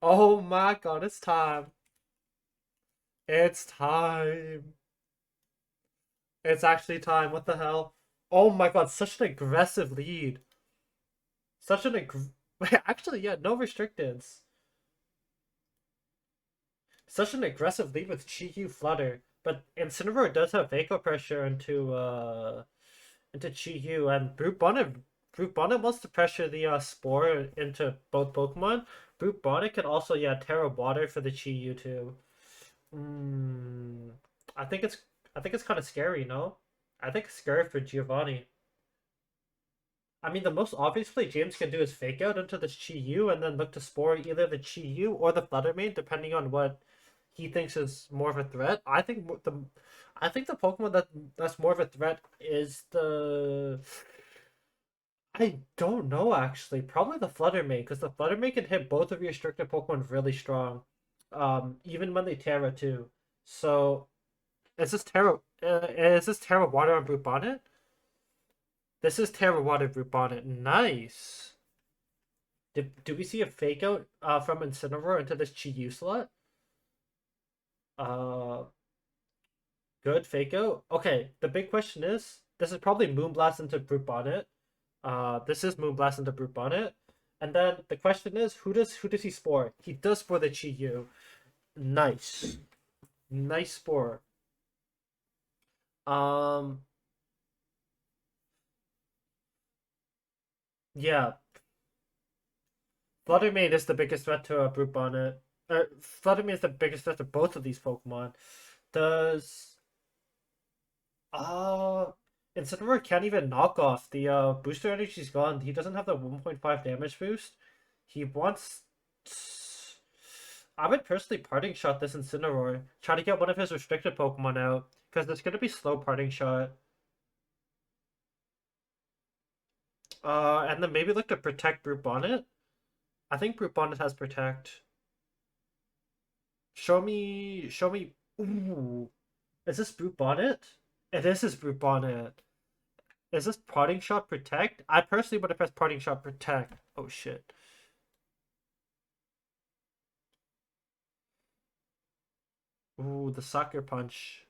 Oh my god, it's time. It's time. It's actually time. What the hell? Oh my god, such an aggressive lead. Such an actually, yeah, no restricteds. Such an aggressive lead with Chi-Yu Flutter. But Incineroar does have Vaco pressure into Chi-Yu, and Brute Bonnet wants to pressure the Spore into both Pokemon. Brute Bonnet can also, yeah, Terra Water for the Chi-Yu too. Hmm. I think it's I think it's kind of scary, no? I think it's scary for Giovanni. I mean, the most obvious play James can do is fake out into this Chi-Yu and then look to Spore either the Chi-Yu or the Fluttermane, depending on what he thinks is more of a threat. I think the Pokemon that's more of a threat is the I don't know actually. Probably the Fluttermane, because the Fluttermane can hit both of your restricted Pokemon really strong. Even when they Terra too. So is this Terra Water on Brute Bonnet? This is Terra Water Brute Bonnet. Nice. Do we see a fake out from Incineroar into this Chi-Yu slot? Uh, Good fake out. Okay, the big question is this is probably Moonblast into Brute Bonnet. This is Moonblast into Brute Bonnet. And then the question is, who does he spore? He does spore the Chi-Yu. Nice. Nice spore. Um yeah. Fluttermane is the biggest threat to Brute Bonnet. Fluttermane is the biggest threat to both of these Pokemon. Does uh Incineroar can't even knock off the booster energy's gone. He doesn't have the 1.5 damage boost. He wants I would personally parting shot this Incineroar. Try to get one of his restricted Pokemon out. Because it's gonna be slow parting shot. And then maybe look to protect Brute Bonnet. I think Brute Bonnet has protect. Show me. Ooh, is this Brute Bonnet? It is his Brute Bonnet. Is this parting shot protect? I personally would have pressed parting shot protect. Oh shit. Ooh, the sucker punch.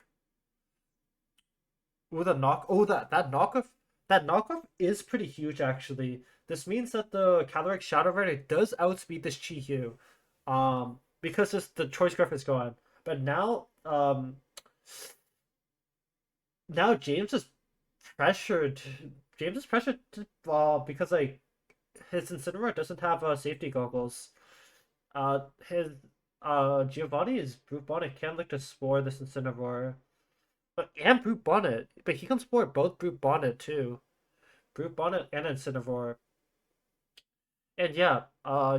Ooh, the knock. Oh, that knockoff. That knockoff is pretty huge actually. This means that the Calyrex Shadow Rider does outspeed this Chi-Yu, because the choice graph is gone. But now pressured. James is pressured because like his Incineroar doesn't have safety goggles. His Giovanni's Brute Bonnet can look to spore this Incineroar. And Brute Bonnet. But he can spore both Brute Bonnet too. Brute Bonnet and Incineroar. And yeah,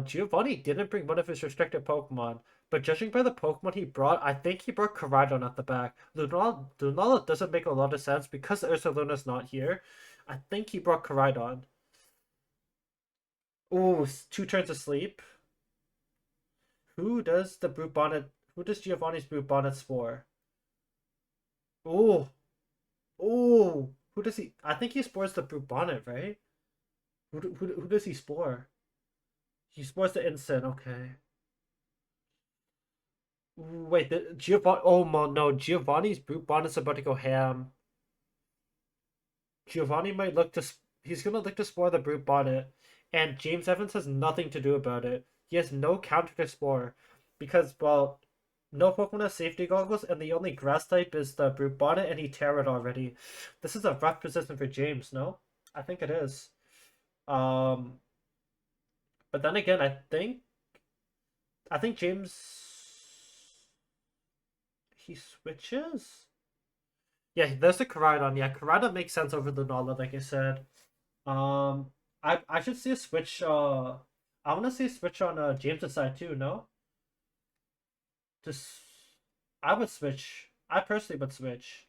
Giovanni didn't bring one of his restricted Pokemon. But judging by the Pokemon he brought, I think he brought Koraidon at the back. Lunala doesn't make a lot of sense because Ursaluna's not here. I think he brought Koraidon. Ooh, two turns of sleep. Who does Giovanni's Brute Bonnet spore? Ooh, ooh. Who does he? I think he spores the Brute Bonnet, right? Who does he spore? He spores the Incin. Okay. Wait, the Giovanni. Oh no, Giovanni's Brute Bonnet's about to go ham. Giovanni might look to. He's gonna look to spore the Brute Bonnet, and James Evans has nothing to do about it. He has no counter to spore, because well, no Pokemon has safety goggles, and the only grass type is the Brute Bonnet, and he tear it already. This is a rough position for James. No, I think it is. Um, but then again, I think James he switches. Yeah, there's the Koraidon. Yeah, Koraidon makes sense over the Nala, like I said. I should see a switch. I want to see a switch on James's side too. No, just I would switch. I personally would switch.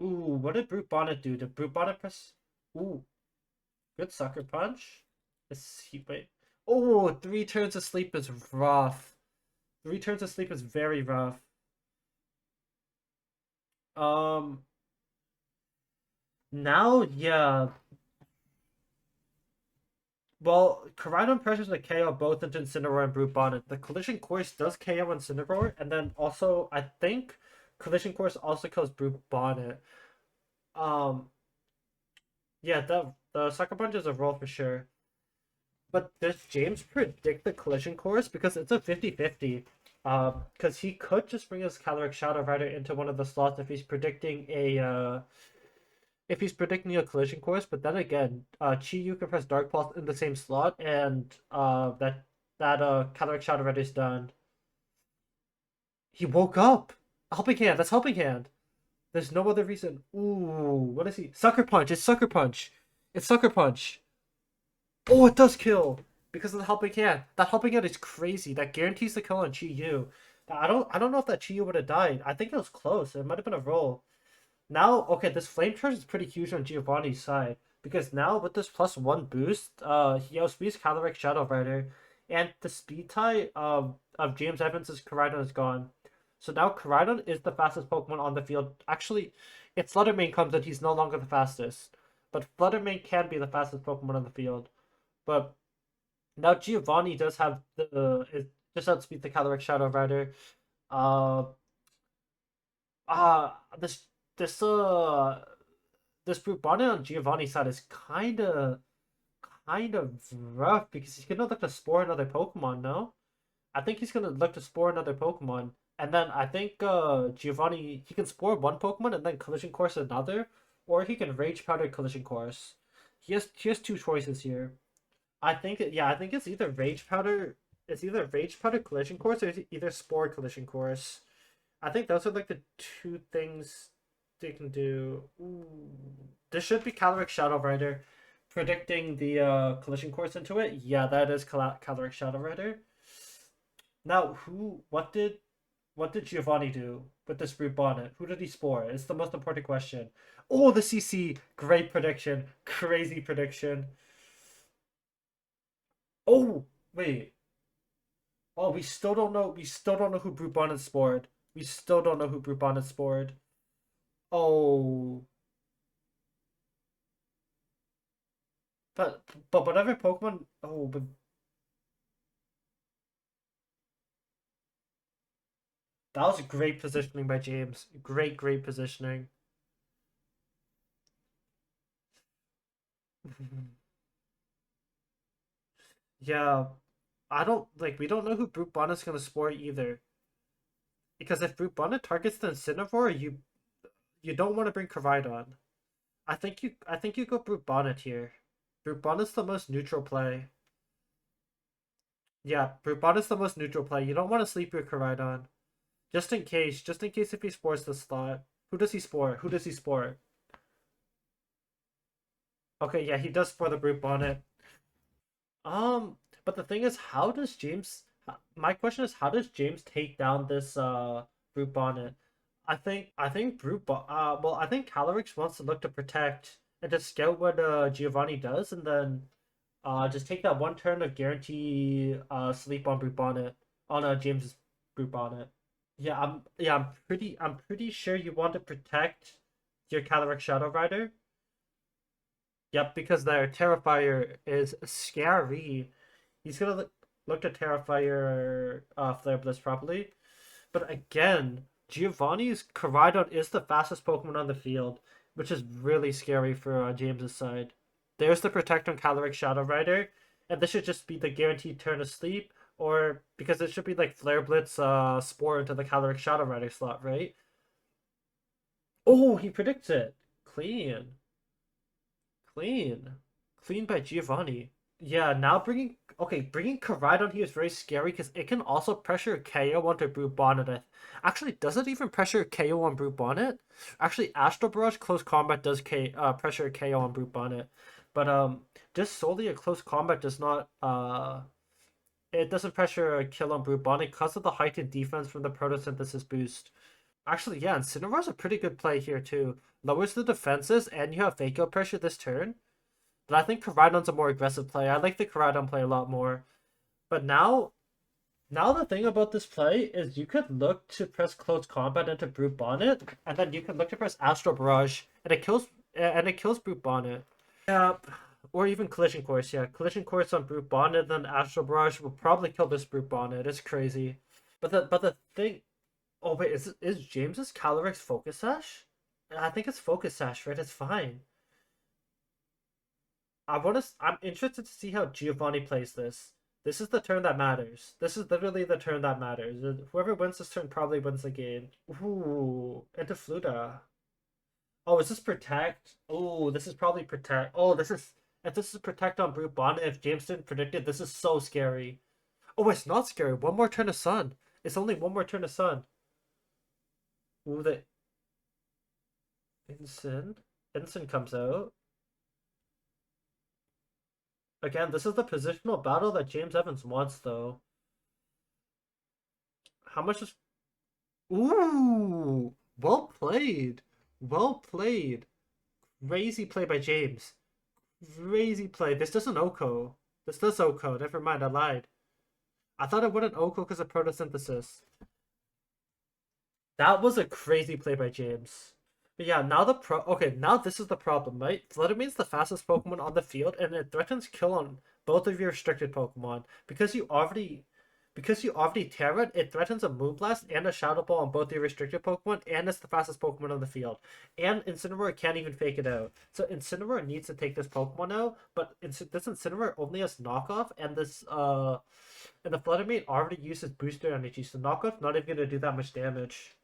Ooh, what did Brute Bonnet do? Did Brute Bonnet press? Ooh, good sucker punch. Let's see. Wait. Oh, three turns of sleep is rough. Three turns of sleep is very rough. Um, Now, yeah, Well, Koraidon pressures the KO both into Incineroar and Brute Bonnet. The Collision Course does KO Incineroar, and then also I think Collision Course also kills Brute Bonnet. Um, yeah, the Sucker Punch is a roll for sure. But does James predict the Collision Course? Because it's a 50-50. Because he could just bring his Caloric Shadow Rider into one of the slots if he's predicting a collision course, but then again, Chi-Yu can press Dark Pulse in the same slot, and that Caloric Shadow Rider is done. He woke up. Helping Hand. That's Helping Hand. There's no other reason. Ooh, what is he? Sucker Punch. It's Sucker Punch. It's Sucker Punch. Oh, it does kill because of the Helping Hand. That Helping Hand is crazy. That guarantees the kill on Chi-Yu. I don't know if that Chi-Yu would have died. I think it was close. It might have been a roll. Now, okay, this flame charge is pretty huge on Giovanni's side because now with this +1 boost, he outspeeds Caloric Shadow Rider, and the speed tie of James Evans's Koraidon is gone. So now Koraidon is the fastest Pokemon on the field. Actually, if Fluttermane comes in, he's no longer the fastest, but Fluttermane can be the fastest Pokemon on the field. But now Giovanni does have it just outspeed the Caloric Shadow Rider. Uh, uh this this uh this Brute Bonnet on Giovanni's side is kind of rough because he's gonna look to spore another Pokemon, no? I think he's gonna look to spore another Pokemon. And then I think Giovanni he can spore one Pokemon and then collision course another, or he can rage powder collision course. He has two choices here. I think it's either rage powder collision course or it's either spore collision course. I think those are like the two things they can do. Ooh. This should be Caloric Shadow Rider. Predicting the collision course into it. Yeah, that is Caloric Shadow Rider. Now, what did Giovanni do with this Brute Bonnet? Who did he spore? It's the most important question. Oh, the CC. Great prediction. Crazy prediction. Oh, wait. Oh, we still don't know. We still don't know who Brute Bonnet spored. We still don't know who Brute Bonnet spored. Oh, but whatever Pokemon. Oh, but that was great positioning by James. Great positioning. Yeah, I don't like. We don't know who Brute Bonnet's gonna spore either. Because if Brute Bonnet targets the Incineroar, you don't want to bring Koraidon. I think you go Brute Bonnet here. Brute Bonnet's the most neutral play. Yeah, Brute Bonnet's the most neutral play. You don't want to sleep your Koraidon. Just in case if he spores the slot. Who does he spore? Who does he spore? Okay, yeah, he does spore the Brute Bonnet. But the thing is, how does James? My question is, how does James take down this Brute Bonnet? I think well, I think Calyrex wants to look to protect and to scout what Giovanni does, and then just take that one turn of guarantee sleep on Brute Bonnet on James's Brute Bonnet. I'm pretty sure you want to protect your Calyrex Shadow Rider. Yep, because their Terrifier is scary. He's gonna look to Terrifier Flare Blitz properly. But again, Giovanni's Koraidon is the fastest Pokemon on the field, which is really scary for James's side. There's the Protect on Caloric Shadow Rider, and this should just be the guaranteed turn of sleep, or because it should be like Flare Blitz Spore into the Caloric Shadow Rider slot, right? Oh, he predicts it. Clean. Clean. Clean by Giovanni. Yeah, now bringing Koraidon here is very scary because it can also pressure KO onto Brute Bonnet. Actually, does it even pressure KO on Brute Bonnet? Actually, Astral Barrage close combat does pressure KO on Brute Bonnet, but just solely a close combat does not it doesn't pressure a kill on Brute Bonnet because of the heightened defense from the Photosynthesis boost. Actually, yeah, Incineroar's a pretty good play here too. Lowers the defenses and you have Fake Out pressure this turn. But I think Koraidon's a more aggressive play. I like the Koraidon play a lot more. But now the thing about this play is you could look to press close combat into Brute Bonnet, and then you can look to press Astral Barrage, and it kills Brute Bonnet. Yeah, or even Collision Course. Yeah, Collision Course on Brute Bonnet, then Astral Barrage will probably kill this Brute Bonnet. It's crazy. But the thing. Oh wait, is James's Calyrex Focus Sash? I think it's Focus Sash, right? It's fine. I'm interested to see how Giovanni plays this. This is the turn that matters. This is literally the turn that matters. Whoever wins this turn probably wins the game. Ooh, into Fluta. Oh, is this Protect? Oh, this is probably Protect. Oh, this is if this is Protect on Brute Bond. If James didn't predict it, this is so scary. Oh, it's not scary. One more turn of Sun. It's only one more turn of Sun. Ooh, the Ensign. Ensign comes out. Again, this is the positional battle that James Evans wants, though. How much is... Ooh! Well played. Well played. Crazy play by James. Crazy play. This doesn't Oko. This does Oko. Never mind, I lied. I thought it wouldn't Oko because of photosynthesis. That was a crazy play by James. But yeah, now okay, now this is the problem, right? Fluttermane's the fastest Pokemon on the field, and it threatens kill on both of your restricted Pokemon. Because you already Terra, it threatens a Moonblast and a Shadow Ball on both your restricted Pokemon, and it's the fastest Pokemon on the field. And Incineroar can't even fake it out. So Incineroar needs to take this Pokemon out, but this Incineroar only has knockoff, and the Fluttermane already uses booster energy, so knockoff's not even gonna do that much damage.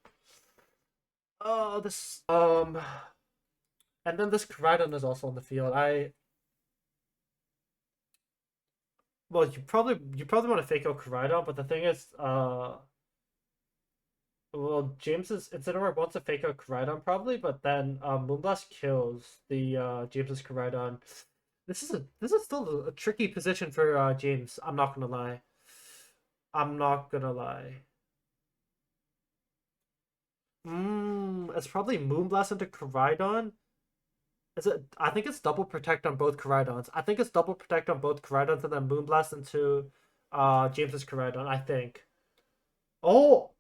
Oh, and then this Koraidon is also on the field. Well, you probably want to fake out Koraidon, but the thing is, well, James's Incineroar wants to fake out Koraidon probably, but then Moonblast kills the James's Koraidon. This is still a tricky position for James. I'm not gonna lie. I'm not gonna lie. It's probably Moonblast into Koraidon. Is it? I think it's double protect on both Koraidons. I think it's double protect on both Koraidons and then Moonblast into James's Koraidon, I think. Oh,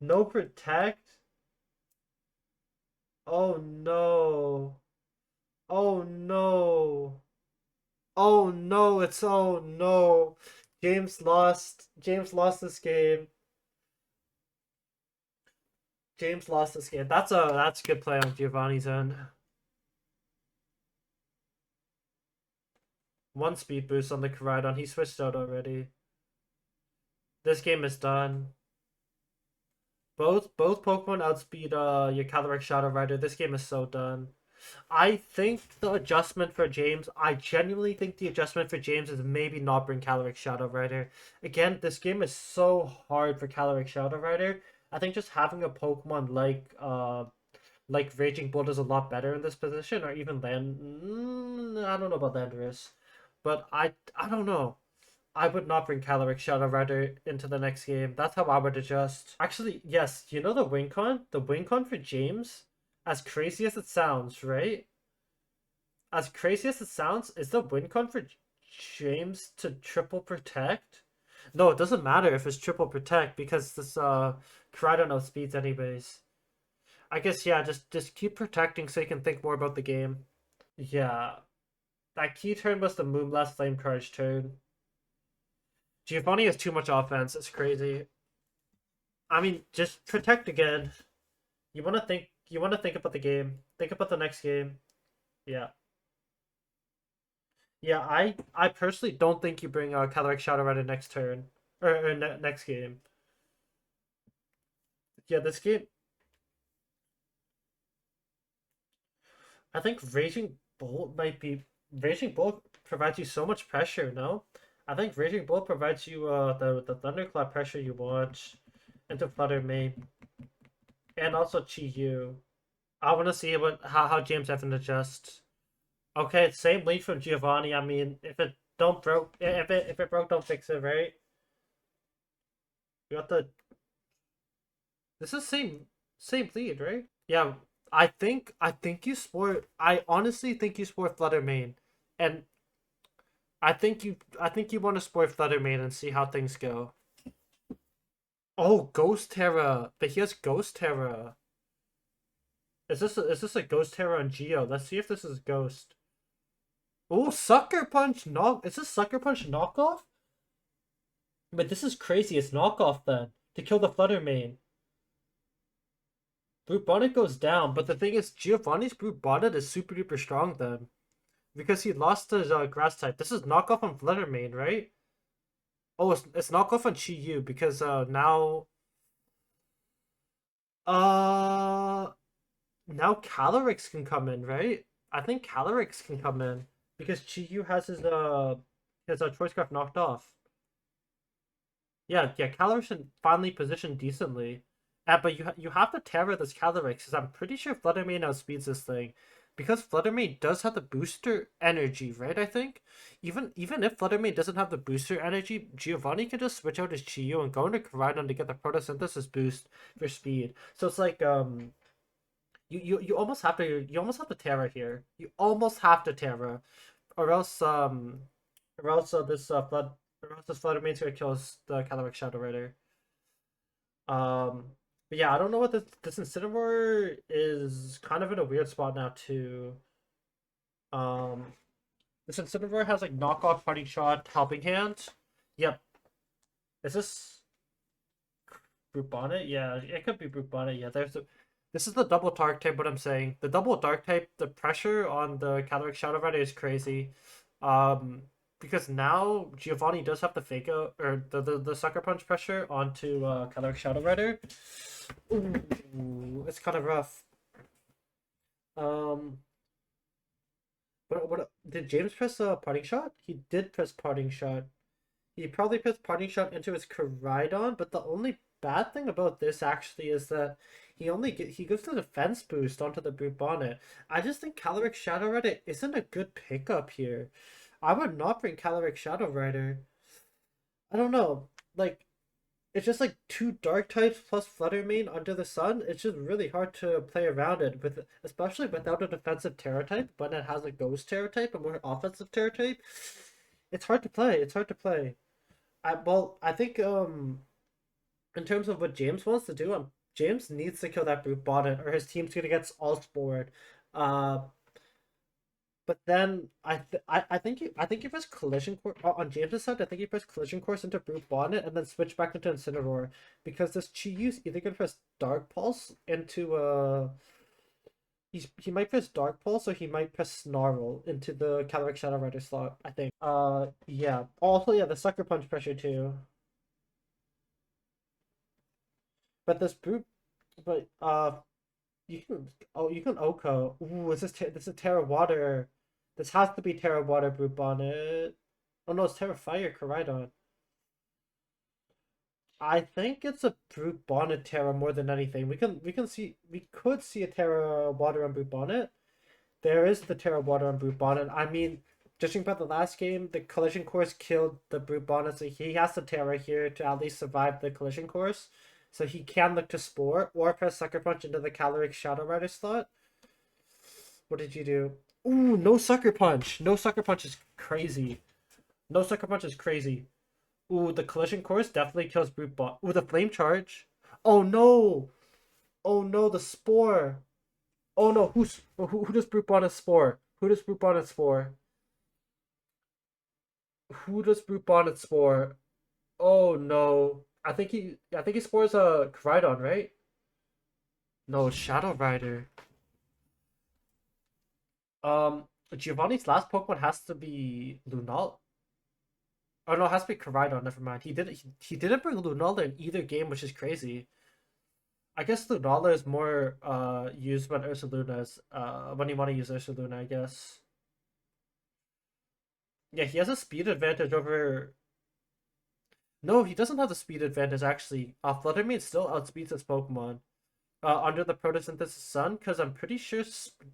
no protect. Oh no. Oh no. Oh no, it's oh no. James lost. James lost this game. James lost this game. That's a good play on Giovanni's end. One speed boost on the Koraidon. He switched out already. This game is done. Both Pokemon outspeed your Calyrex Shadow Rider. This game is so done. I think the adjustment for James, I genuinely think the adjustment for James is maybe not bring Calyrex Shadow Rider. Again, this game is so hard for Calyrex Shadow Rider. I think just having a Pokemon like Raging Bolt is a lot better in this position, or even Land. I don't know about Landorus, but I don't know. I would not bring Calyrex Shadow Rider into the next game. That's how I would adjust. Actually, yes, you know the win con? The win con for James, as crazy as it sounds, right? As crazy as it sounds, is the win con for James to triple protect? No, it doesn't matter if it's triple protect because this Koraidon outspeeds anyways. I guess yeah, just keep protecting so you can think more about the game. Yeah. That key turn was the Moonblast Flame Charge turn. Giovanni has too much offense. It's crazy. I mean, just protect again. You want to think. You want to think about the game. Think about the next game. Yeah. Yeah. I personally don't think you bring Calyrex Shadow Rider next turn or next game. Yeah, this game. I think Raging Bolt provides you so much pressure. No, I think Raging Bolt provides you the Thunderclap pressure you want into Flutter Mane and also Chi Yu. I want to see how James Evans adjusts. Okay, same lead from Giovanni. I mean, if it broke, don't fix it, right? You got the this is same lead, right? Yeah, I think you sport. I honestly think you sport Flutter Mane, and I think you want to sport Flutter Mane and see how things go. Oh, Ghost Terra, but he has Ghost Terra. Is this a Ghost Terra on Geo? Let's see if this is Ghost. Oh, Sucker Punch knock. Is this Sucker Punch knockoff? But this is crazy. It's knockoff then to kill the Flutter Mane. Brute Bonnet goes down, but the thing is, Giovanni's Brute Bonnet is super duper strong then because he lost his grass type. This is knockoff on Flutter Mane, right? Oh, it's knockoff on Chi Yu because now uh now Calyrex can come in, right? I think Calyrex can come in because Chi Yu has his choice craft knocked off. Yeah, Calyrex finally positioned decently. But you have to Terra this Calyrex because I'm pretty sure Fluttermane outspeeds this thing. Because Fluttermane does have the booster energy, right? I think even if Fluttermane doesn't have the booster energy, Giovanni can just switch out his Chiyu and go into Koraidon to get the photosynthesis boost for speed. So it's like you almost have to Terra here. You almost have to Terra, or else or else this Fluttermane's gonna kill the Calyrex Shadow Rider. Um, but yeah, I don't know what this Incineroar is kind of in a weird spot now too. Um, this Incineroar has like knockoff, parting shot, helping hand. Yep. Is this Brute Bonnet? Yeah, it could be Brute Bonnet. Yeah, this is the double dark type. What I'm saying, the double dark type, the pressure on the Calyrex Shadow Rider is crazy. Um, because now Giovanni does have the fake out or the sucker punch pressure onto Calyrex Shadow Rider. Ooh, it's kind of rough. Um, what did James press a parting shot? He did press parting shot. He probably pressed parting shot into his Koraidon, but the only bad thing about this actually is that he gives the defense boost onto the Brute Bonnet. I just think Calyrex Shadow Rider isn't a good pickup here. I would not bring Calyrex Shadow Rider. I don't know. Like it's just like two dark types plus Flutter Mane under the sun. It's just really hard to play around it with, especially without a defensive Terra type. When it has a Ghost Terra type, a more offensive Terra type, it's hard to play. It's hard to play. I think in terms of what James wants to do, James needs to kill that Brute Bonnet, or his team's gonna get all spored. Uh, but then I think he pressed collision course on James's side. I think he pressed collision course into Brute Bonnet and then switch back into Incineroar because this Chi-Yu's either gonna press Dark Pulse into he might press Dark Pulse or he might press Snarl into the Calyrex Shadow Rider slot. I think. Yeah. Also, yeah, the Sucker Punch pressure too. But this Brute, but you can Oko. Ooh, this is Terra Water. This has to be Terra Water Brute Bonnet. Oh no, it's Terra Fire Koraidon. I think it's a Brute Bonnet Terra more than anything. We could see a Terra Water on Brute Bonnet. There is the Terra Water on Brute Bonnet. I mean, judging by the last game, the collision course killed the Brute Bonnet, so he has to Terra here to at least survive the collision course. So he can look to Spore or press Sucker Punch into the Calyrex Shadow Rider slot. What did you do? Ooh, no Sucker Punch. No Sucker Punch is crazy. No Sucker Punch is crazy. Ooh, the Collision Course definitely kills Brute Bot. Ooh, the Flame Charge. Oh no! Oh no, the Spore. Oh no, who does Brute Bonnet Spore? Who does Brute Bonnet Spore? Who does Brute Bonnet Spore? Oh no. I think he spores a Koraidon, right? No, Shadow Rider. Giovanni's last Pokemon has to be Lunala. Oh no, it has to be Koraidon. Never mind. He didn't bring Lunala in either game, which is crazy. I guess Lunala is more used when Ursaluna's when you want to use Ursaluna, I guess. Yeah, he has a speed advantage over. No, he doesn't have the speed advantage actually. Fluttermane still outspeeds his Pokemon. Under the photosynthesis sun, because I'm pretty sure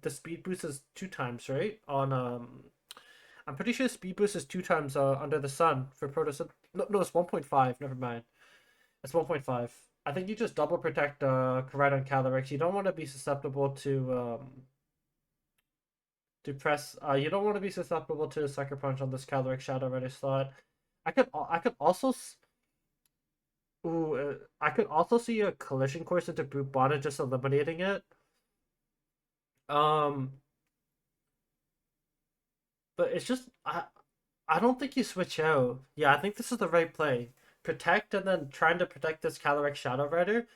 the speed boost is two times, right? I'm pretty sure speed boost is two times under the sun for photosynthesis. No, it's 1.5. Never mind. It's 1.5. I think you just double protect Koraidon Calyrex. You don't want to be susceptible to press. You don't want to be susceptible to Sucker Punch on this Calyrex Shadow Rider slot. I could also I could also see a collision course into Brute Bonnet just eliminating it. Um, But it's just I don't think you switch out. Yeah, I think this is the right play. Protect and then trying to protect this Calyrex Shadow Rider.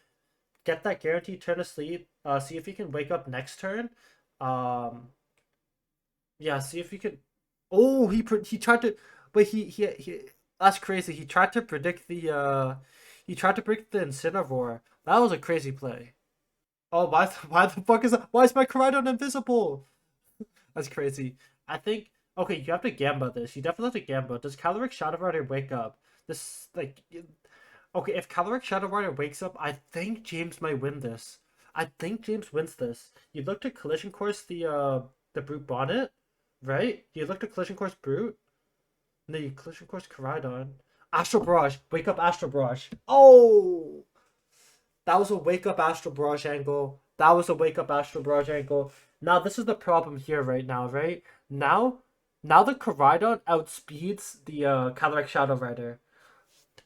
Get that guaranteed turn of sleep. See if you can wake up next turn. Um, yeah, see if you can. Oh, he tried to, but he. That's crazy. He tried to predict the he tried to predict the Incineroar. That was a crazy play. Oh, why the fuck is that? Why is my Koraidon invisible? That's crazy. I think okay, you have to Gamba this. You definitely have to Gamba. Does Calyrex Shadow Rider wake up? This like okay, if Calyrex Shadow Rider wakes up, I think James might win this. I think James wins this. You look to Collision Course the Brute Bonnet, right? You look to Collision Course Brute, and then you Collision Course Koraidon. Astral Barrage, wake up Astral Barrage. Oh, that was a wake up Astral Barrage angle. That was a wake up Astral Barrage angle. Now this is the problem here right now, right? Now the Koraidon outspeeds the Calyrex Shadow Rider.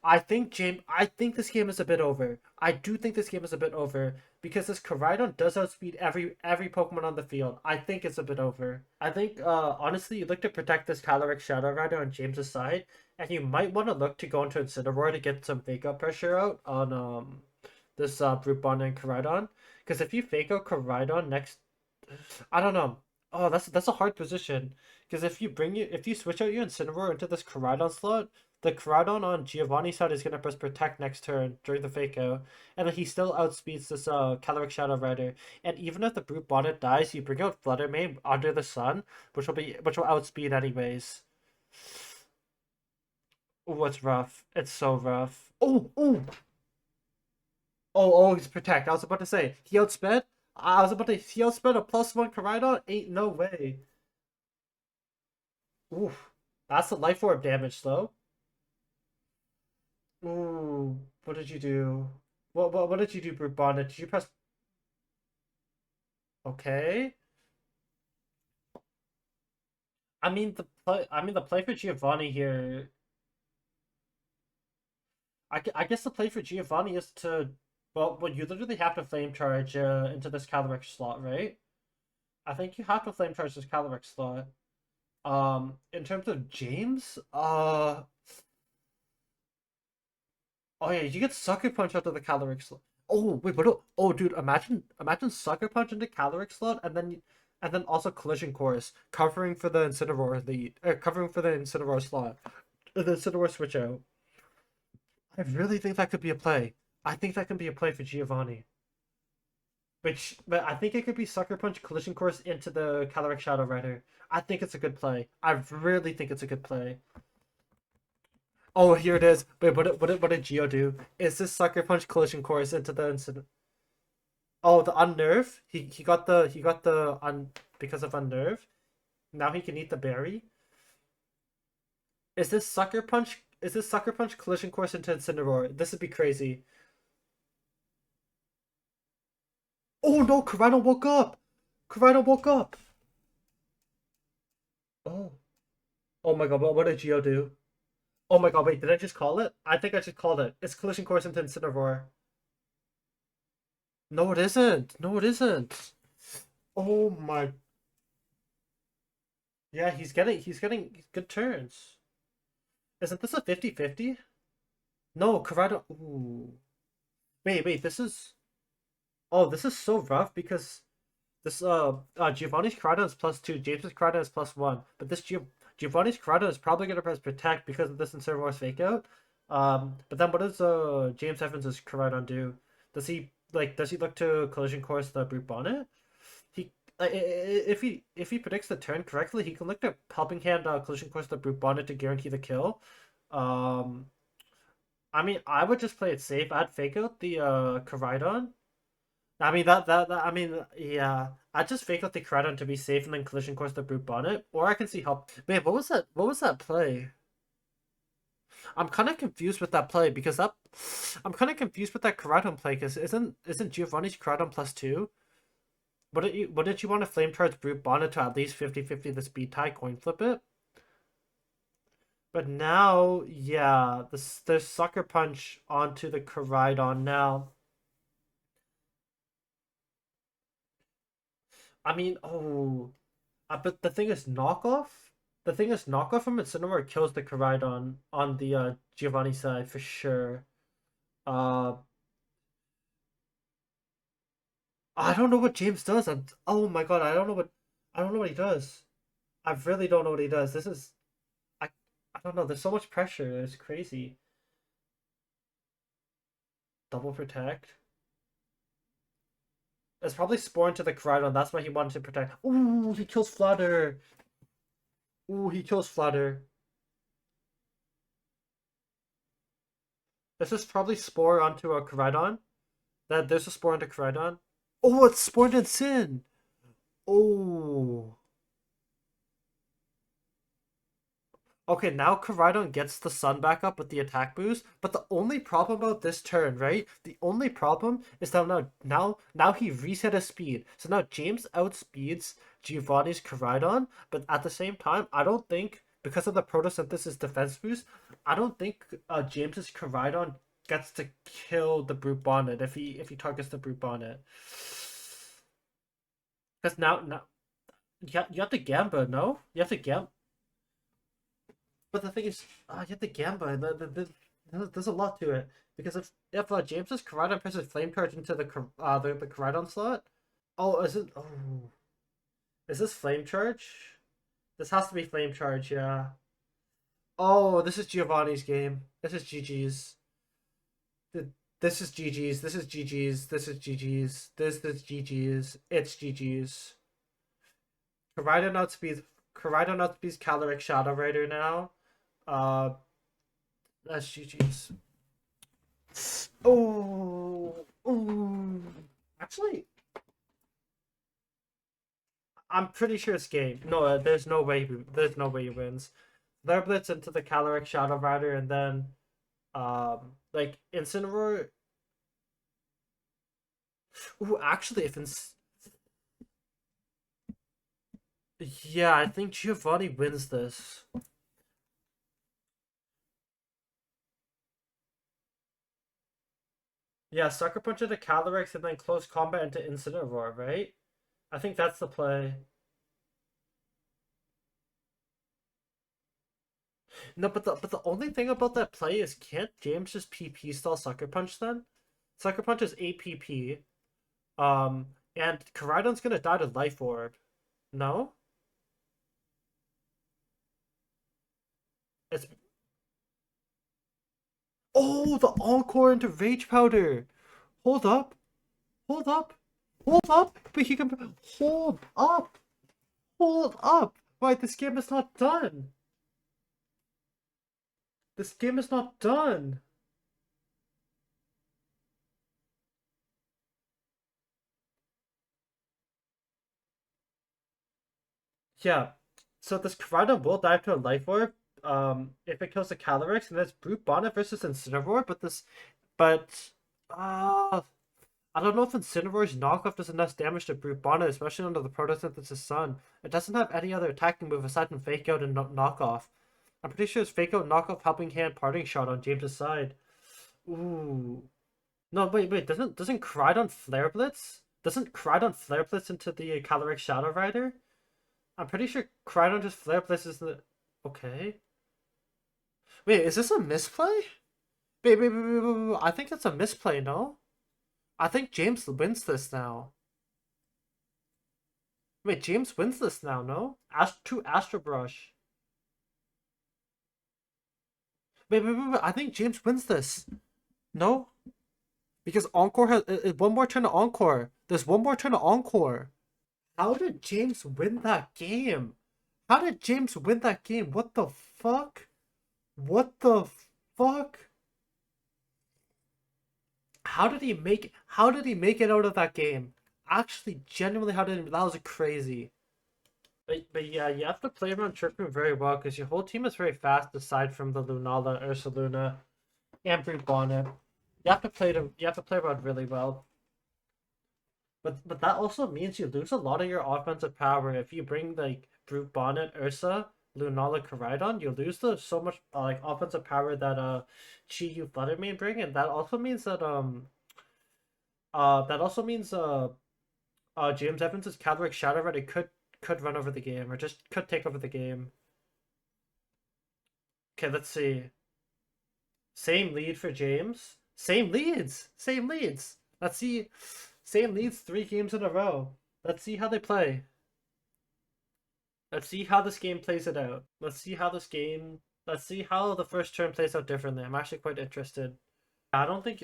I think this game is a bit over. I do think this game is a bit over because this Koraidon does outspeed every Pokemon on the field. I think it's a bit over. I think honestly you look to protect this Calyrex Shadow Rider on James's side, and you might want to look to go into Incineroar to get some fake out pressure out on this Brute Bond and Koraidon. Because if you fake out Koraidon next I don't know. Oh, that's a hard position because if you switch out your Incineroar into this Koraidon slot, the Koraidon on Giovanni's side is gonna press Protect next turn during the fake out, and then he still outspeeds this Calyrex Shadow Rider. And even if the Brute Bonnet dies, you bring out Flutter Mane under the sun, which will outspeed anyways. Oh, it's rough. It's so rough. Oh, he's Protect. I was about to say he outsped. I was about to he outsped a +1 Koraidon. Ain't no way. Oof. That's the life orb damage though. Ooh. What did you do? What did you do, Brute Bonnet? Did you press okay? The play for Giovanni here. I guess the play for Giovanni is to well you literally have to flame charge into this Calyrex slot, right? I think you have to flame charge this Calyrex slot. In terms of James, oh yeah, you get Sucker Punch out of the Caloric slot. Oh wait, what? Oh dude, imagine Sucker Punch into Caloric slot, and then also Collision Course covering for the Incineroar covering for the Incineroar slot, the Incineroar switch out. I really think that could be a play. I think that can be a play for Giovanni. But I think it could be Sucker Punch Collision Course into the Caloric Shadow Rider. I think it's a good play. I really think it's a good play. Oh, here it is. Wait, what did Geo do? Is this Sucker Punch Collision Course into the incident? Oh, the Unnerve. He got the un because of Unnerve. Now he can eat the berry. Is this Sucker Punch? Is this Sucker Punch Collision Course into Incineroar? This would be crazy. Oh no, Corino woke up. Corino woke up. Oh. Oh my god, what did Geo do? Oh my god, wait, did I just call it? I think I just called it. It's Collision Course into Incineroar. No, it isn't. No, it isn't. Oh my. Yeah, he's getting good turns. Isn't this a 50-50? No, Corrado. Ooh. Wait, this is oh, this is so rough because this Giovanni's Corrado is +2, James's Corrado is +1. But this Giovanni's Corrado is probably gonna press protect because of this and Servor's fake out. But then what does James Evans's Corrado do? Does he look to collision course the Brute Bonnet? He if he predicts the turn correctly, he can look to helping hand collision course the Brute Bonnet to guarantee the kill. Um, I would just play it safe. I'd fake out the Koraidon. Yeah. I'd just fake out the Koraidon to be safe and then collision course the Brute Bonnet. Or I can see help. Man, what was that? What was that play? I'm kind of confused with that play because that. I'm kind of confused with that Koraidon play because isn't Giovanni's Koraidon +2? What did you want to flame charge Brute Bonnet to at least 50-50 the speed tie coin flip it? But now, yeah, the Sucker Punch onto the Koraidon now. I mean, oh, but the thing is knockoff. The thing is, knockoff from Incineroar kills the Koraidon on the Giovanni side for sure. Uh, I don't know what James does. Oh my god, I don't know what he does. I really don't know what he does. I I don't know. There's so much pressure. It's crazy. Double protect. It's probably Spore into the Koraidon. That's why he wanted to protect. Ooh, he kills Flutter. Ooh, he kills Flutter. This is probably Spore onto a Koraidon. That there's a Spore into Koraidon. Oh, it's Spore into Sin. Oh. Okay, now Koraidon gets the sun back up with the attack boost, but the only problem about this turn, right? The only problem is that now he reset his speed. So now James outspeeds Giovanni's Koraidon, but at the same time, I don't think because of the photosynthesis defense boost, I don't think James's Koraidon gets to kill the Brute Bonnet if he targets the Brute Bonnet. Because now you have to Gamba, no? You have to Gamba. But the thing is, you have to Gamba. There's a lot to it because if James's Koraidon presses Flame Charge into the Koraidon slot. Oh, is it? Oh, is this Flame Charge? This has to be Flame Charge, yeah. Oh, this is Giovanni's game. This is GG's. This is GG's. This is GG's. This is GG's. This is GG's. It's GG's. Koraidon outspeeds Caloric Shadow Rider now. Uh, that's GG's. Oh, oh. Actually, I'm pretty sure it's game. No, there's no way. There's no way he wins. There blitz into the Caloric Shadow Rider, and then, like Incineroar. Ooh, actually, yeah, I think Giovanni wins this. Yeah, Sucker Punch into Calyrex and then close combat into Incineroar, right? I think that's the play. No, but the only thing about that play is can't James just PP stall Sucker Punch then? Sucker Punch is APP. And Koraidon's gonna die to Life Orb. No? It's Oh, the Encore into Rage Powder! Hold up! Hold up! Hold up! But he can hold up! Hold up! Right, this game is not done! This game is not done! Yeah. So this Koraidon will dive to a Life Orb. If it kills the Calyrex, and that's Brute Bonnet versus Incineroar, but I don't know if Incineroar's knockoff does enough damage to Brute Bonnet, especially under the Photosynthesis Sun. It doesn't have any other attacking move aside from Fake Out and Knockoff. I'm pretty sure it's Fake Out, Knockoff, Helping Hand, Parting Shot on James's side. Ooh. No, wait, doesn't Koraidon Flare Blitz? Doesn't Koraidon Flare Blitz into the Calyrex Shadow Rider? I'm pretty sure Koraidon just Flare Blitzes the. Okay. Wait, is this a misplay? Wait. I think it's a misplay, no? I think James wins this now. Wait, James wins this now, no? Astro Brush. Wait. I think James wins this. No? Because Encore has one more turn of Encore. There's one more turn of Encore. How did James win that game? How did James win that game? What the fuck? What the fuck? How did he make it out of that game? Actually, genuinely, that was crazy. But yeah, you have to play around Trick very well because your whole team is very fast aside from the Lunala, Ursaluna, and Brute Bonnet. You have to play around really well. But that also means you lose a lot of your offensive power if you bring like Brute Bonnet, Ursa, Lunala, Koraidon. You lose so much like offensive power that Chi-Yu Flutter may bring, and that also means James Evans's Caloric Shadow Rider could run over the game or just could take over the game. Okay, let's see. Same lead for James. Same leads. Same leads. Let's see. Same leads 3 games in a row. Let's see how they play. Let's see how this game plays it out. Let's see how this game. Let's see how the first turn plays out differently. I'm actually quite interested. I don't think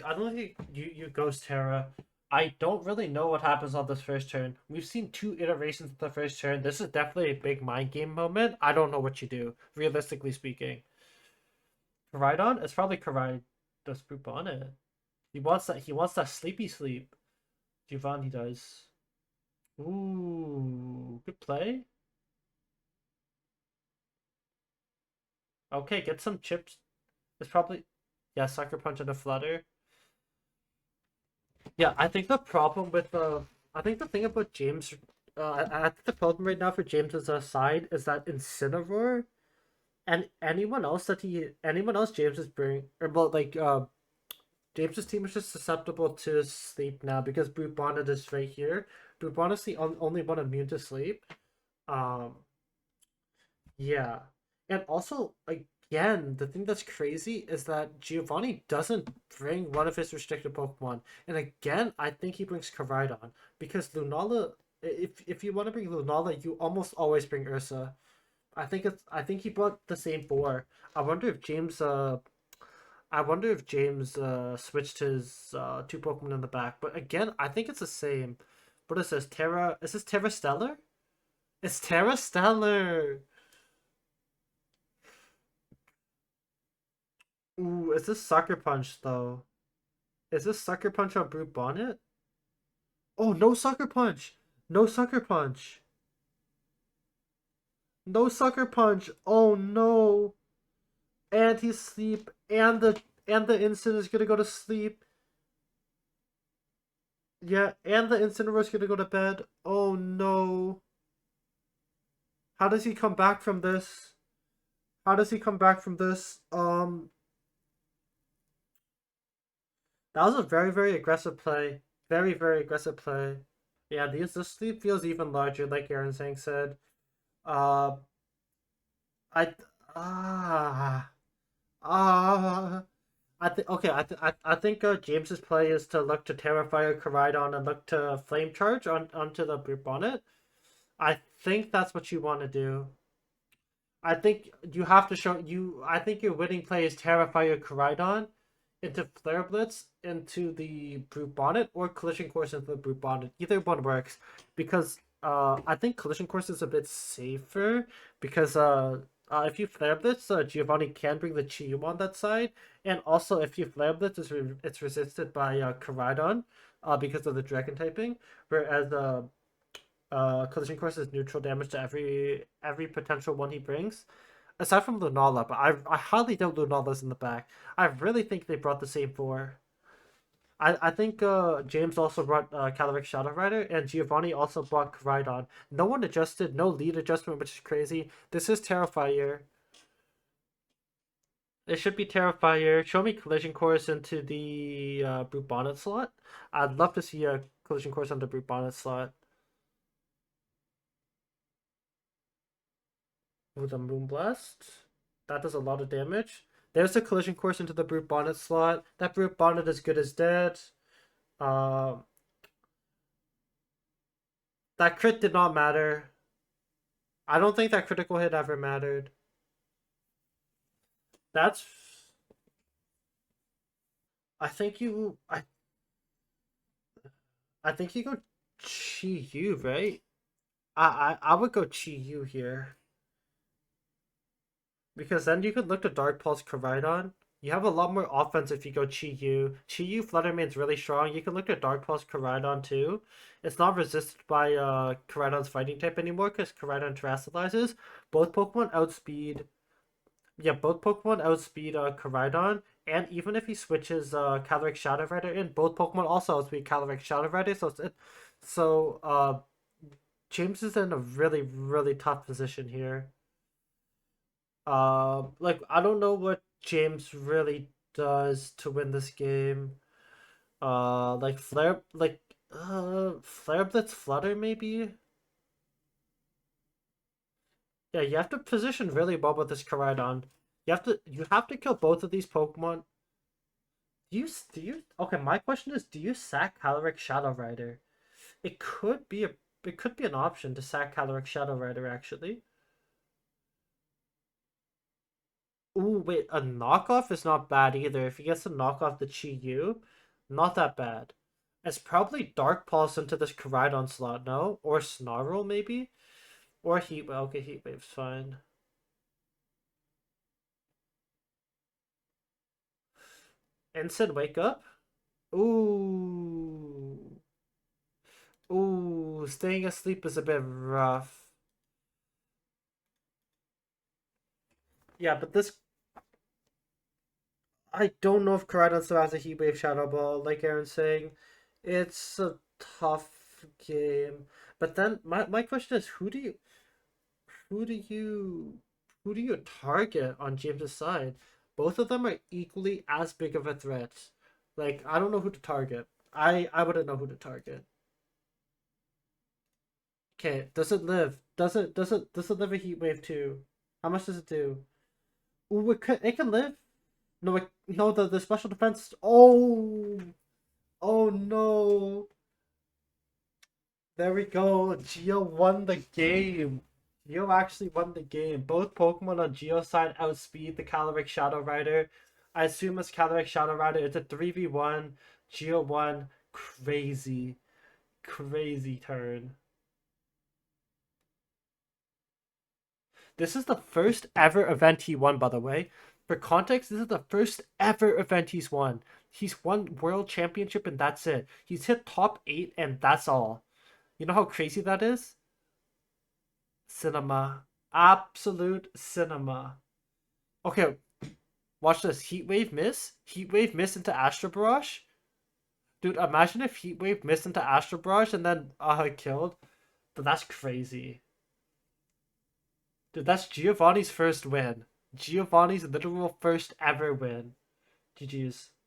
you Ghost Terra. I don't really know what happens on this first turn. We've seen 2 iterations of the first turn. This is definitely a big mind game moment. I don't know what you do, realistically speaking. Koraidon? It's probably Korai does poop on it. He wants that sleepy sleep. Giovanni does. Ooh, good play. Okay, get some chips. It's probably yeah, sucker punch and a flutter. Yeah, I think the problem with I think the thing about James, I think the problem right now for James's side is that Incineroar and anyone else James is bring or well like James's team is just susceptible to sleep now because Brute Bonnet is right here. Brute Bonnet's the only one immune to sleep. Um, yeah, and also again, the thing that's crazy is that Giovanni doesn't bring one of his restricted Pokemon, and again, I think he brings Koraidon because Lunala. If you want to bring Lunala, you almost always bring Ursa. I think he brought the same 4. I wonder if James switched his 2 Pokemon in the back. But again, I think it's the same. What is this? Terra? Is this Terra Stellar? It's Terra Stellar. Ooh, is this Sucker Punch though? Is this Sucker Punch on Brute Bonnet? Oh, no Sucker Punch. No Sucker Punch. No Sucker Punch. Oh no. And he's sleep. And the instant is gonna go to sleep. Yeah, and the Incineroar's gonna go to bed. Oh no. How does he come back from this? How does he come back from this? That was a very, very aggressive play. Very, very aggressive play. Yeah, this sleep feels even larger, like Aaron Sang said. Uh, I ah ah. I think okay. I think James's play is to look to Terrifier, Koraidon, and look to Flame Charge onto the Brute Bonnet. I think that's what you want to do. I think you have to show you. I think your winning play is Terrifier Koraidon into Flare Blitz into the Brute Bonnet or Collision Course into the Brute Bonnet. Either one works because I think Collision Course is a bit safer because if you Flare Blitz, Giovanni can bring the Chi on that side, and also if you Flare Blitz, it's resisted by Koraidon because of the Dragon typing, whereas Collision Course is neutral damage to every potential one he brings. Aside from Lunala, but I highly doubt Lunala's in the back. I really think they brought the same 4. I think James also brought Caloric Shadow Rider, and Giovanni also brought Rhydon. No one adjusted, no lead adjustment, which is crazy. This is Terrifier. It should be Terrifier. Show me Collision Course into the Brute Bonnet slot. I'd love to see a Collision Course on the Brute Bonnet slot. With a Moonblast. That does a lot of damage. There's a Collision Course into the Brute Bonnet slot. That Brute Bonnet is good as dead. Uh, that crit did not matter. I don't think that critical hit ever mattered. That's. I think you. I think you go Chi Yu, right? I would go Chi Yu here because then you could look to Dark Pulse Koraidon. You have a lot more offense if you go Chi Yu. Chi Yu Fluttermane's really strong. You can look at Dark Pulse Koraidon too. It's not resisted by Koraidon's fighting type anymore because Koraidon terastallizes. Both Pokemon outspeed. Yeah, both Pokemon outspeed Koraidon. And even if he switches Caloric Shadow Rider in, both Pokemon also outspeed Caloric Shadow Rider. So James is in a really, really tough position here. Like I don't know what James really does to win this game. Like Flare Blitz Flutter maybe. Yeah, you have to position really well with this Koraidon. You have to kill both of these Pokemon. Do you okay, my question is, do you sack Caloric Shadow Rider? It could be a it could be an option to sack Caloric Shadow Rider actually. Ooh, wait, a knockoff is not bad either. If he gets to knock off the Chi-Yu, not that bad. It's probably Dark Pulse into this Koraidon slot, no? Or Snarl, maybe? Or Heat Wave. Okay, Heat Wave's fine. Ensign, wake up? Ooh. Ooh, staying asleep is a bit rough. Yeah, but this... I don't know if Koraidon still has a Heat Wave Shadow Ball, like Aaron's saying. It's a tough game. But then, my question is, who do you who do you target on James's side? Both of them are equally as big of a threat. Like I don't know who to target. I wouldn't know who to target. Okay, does it live? Does it live a heat wave too? How much does it do? Ooh, it can live. No, no, the special defense. Oh no! There we go. Geo won the game. Geo actually won the game. Both Pokemon on Geo's side outspeed the Caloric Shadow Rider. I assume it's Caloric Shadow Rider. It's a 3v1. Geo won. Crazy. Crazy turn. This is the first ever event he won, by the way. For context, this is the first ever event he's won. He's won World Championship and that's it. He's hit top 8 and that's all. You know how crazy that is? Cinema. Absolute cinema. Okay, watch this. Heat Wave miss? Heat Wave miss into Astro Barrage? Dude, imagine if Heat Wave missed into Astro Barrage and then killed. But that's crazy. Dude, that's Giovanni's first win. Giovanni's literal first ever win. GG's.